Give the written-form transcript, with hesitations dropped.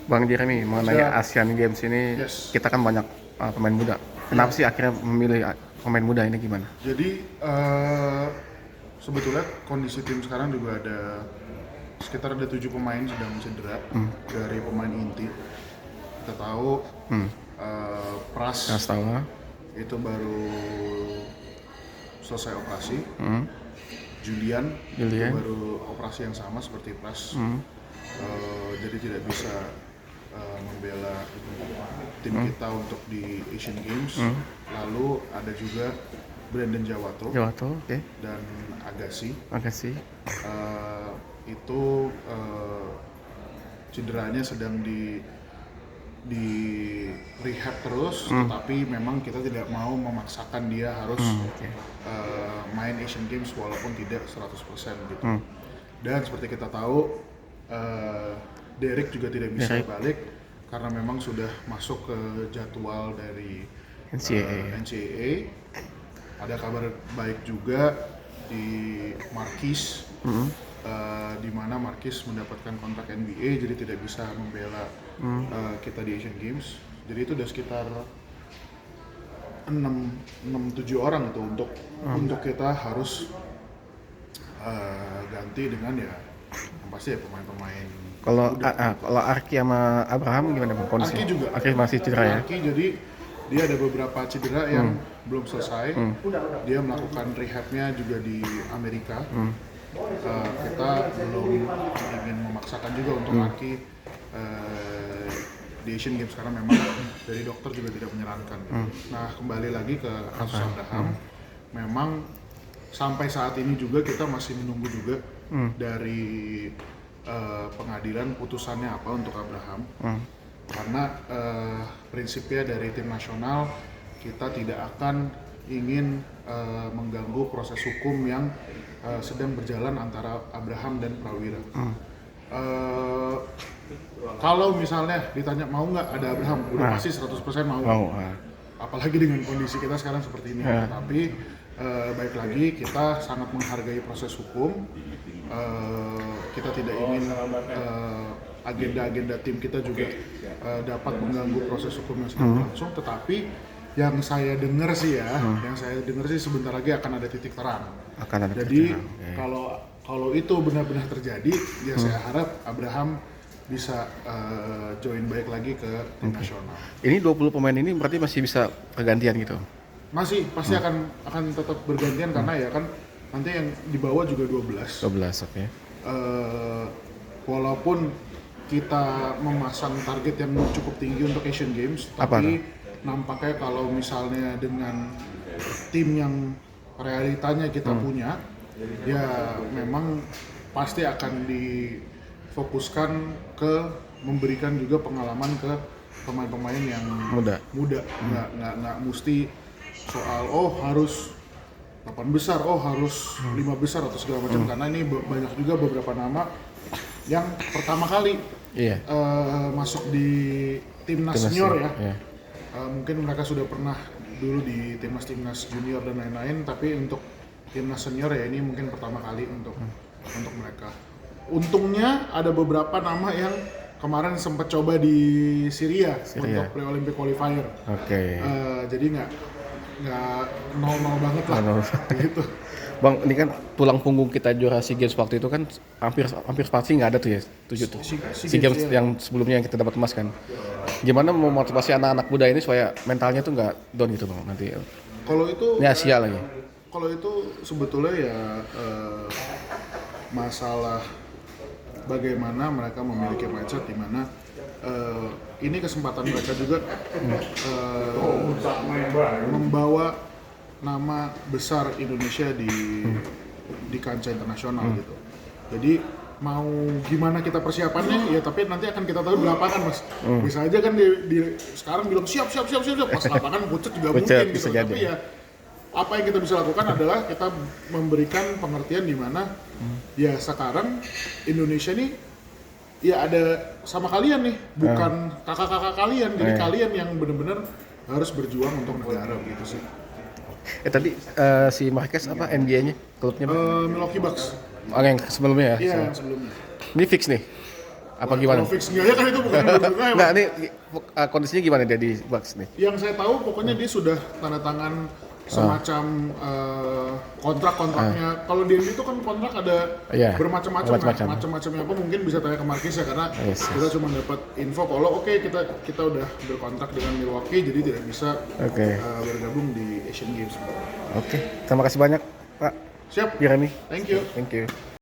Bang Jeremy, mengenai Siap. Asian Games ini, Yes. kita kan banyak pemain muda. Kenapa sih akhirnya memilih pemain muda ini gimana? Jadi sebetulnya kondisi tim sekarang juga ada sekitar ada 7 pemain sedang cedera dari pemain inti. Kita tahu Pras Astawa, itu baru selesai operasi. Julian itu Julian. baru operasi yang sama seperti Pras. Jadi tidak bisa membela tim kita untuk di Asian Games. Lalu ada juga Brandon Jawato Jawato, oke. dan Agassi. Makasih. Itu cederanya sedang di rehab terus, tetapi memang kita tidak mau memaksakan dia harus Oke. main Asian Games walaupun tidak 100% gitu. Dan seperti kita tahu, Derek juga tidak bisa Derek. balik karena memang sudah masuk ke jadwal dari NCAA. Ada kabar baik juga di Marquis, di mana Marquis mendapatkan kontrak NBA, jadi tidak bisa membela kita di Asian Games. Jadi itu udah sekitar 6-7 orang itu untuk kita harus ganti dengan ya yang pasti ya pemain-pemain Kalau muda. kalau Arki sama Abraham gimana bang kondisinya? Arki juga. Arki masih cedera ya? Arki jadi dia ada beberapa cedera yang belum selesai. Dia melakukan rehabnya juga di Amerika. Kita belum ingin memaksakan juga untuk Arki di Asian Games karena memang dari dokter juga tidak menyarankan. Nah, kembali lagi ke kasus Abraham, memang sampai saat ini juga kita masih menunggu juga dari pengadilan putusannya apa untuk Abraham. Karena prinsipnya dari tim nasional kita tidak akan ingin mengganggu proses hukum yang sedang berjalan antara Abraham dan Prawira. Kalau misalnya ditanya mau nggak ada Abraham, udah pasti 100% mau. Apalagi dengan kondisi kita sekarang seperti ini. Tapi baik lagi kita sangat menghargai proses hukum. Kita tidak ingin agenda-agenda tim kita juga dapat mengganggu proses hukum yang sedang berlangsung. Tetapi yang saya dengar sih sebentar lagi akan ada titik terang. Jadi kalau itu benar-benar terjadi, ya saya harap Abraham bisa join baik lagi ke tim nasional. Ini 20 pemain ini berarti masih bisa pergantian gitu? Masih pasti akan tetap bergantian karena ya kan nanti yang di bawah juga 12. 12, oke. Walaupun kita memasang target yang cukup tinggi untuk Asian Games, tapi nampaknya kalau misalnya dengan tim yang realitanya kita punya, ya memang pasti akan difokuskan ke memberikan juga pengalaman ke pemain-pemain yang muda. Nggak mesti soal harus 8 besar, harus 5 besar atau segala macam, karena ini banyak juga beberapa nama yang pertama kali masuk di timnas senior ya. Mungkin mereka sudah pernah dulu di timnas junior dan lain-lain, tapi untuk timnas senior ya ini mungkin pertama kali untuk mereka. Untungnya ada beberapa nama yang kemarin sempat coba di Syria. Untuk pre-Olympic qualifier. Jadi nggak 0-0 banget lah. Gitu. Bang, ini kan tulang punggung kita juara SEA Games waktu itu kan hampir pasti nggak ada tuh ya, 7 tuh. SEA Games yang sebelumnya yang kita dapat emas kan. Gimana memotivasi anak-anak muda ini supaya mentalnya tuh nggak down gitu bang nanti? Kalau itu ini Asia lagi. Kalau itu sebetulnya ya masalah bagaimana mereka memiliki mindset di mana ini kesempatan mereka juga membawa nama besar Indonesia di kancah internasional gitu. Jadi mau gimana kita persiapannya ya, tapi nanti akan kita tahu di lapangan mas. Bisa aja kan di sekarang bilang siap pas lapangan pucet juga mungkin gitu. Tapi ya apa yang kita bisa lakukan adalah kita memberikan pengertian di mana ya sekarang Indonesia nih ya ada sama kalian nih, bukan kakak-kakak kalian. Jadi kalian yang benar-benar harus berjuang untuk negara gitu sih. Tadi si Marquez apa NBA-nya klubnya? Milwaukee Bucks. Yang sebelumnya ya? Iya, yang sebelumnya. Ini fix nih? Apa gimana? Kalau fix enggak ya kan itu bukan menurut gue ya, Nggak, ini kondisinya gimana dia di Bucks nih? yang saya tahu pokoknya dia sudah tanda tangan semacam kontrak-kontraknya. Kalau di NBA itu kan kontrak ada Iya, bermacam-macam kan. macam-macam. Macam-macamnya apa mungkin bisa tanya ke Marquis ya, karena Yes. kita cuma dapat info kalau kita udah berkontrak dengan Milwaukee jadi tidak bisa Oke. bergabung di Asian Games. Oke, terima kasih banyak Pak Siap. Jeremy. Thank you. Thank you.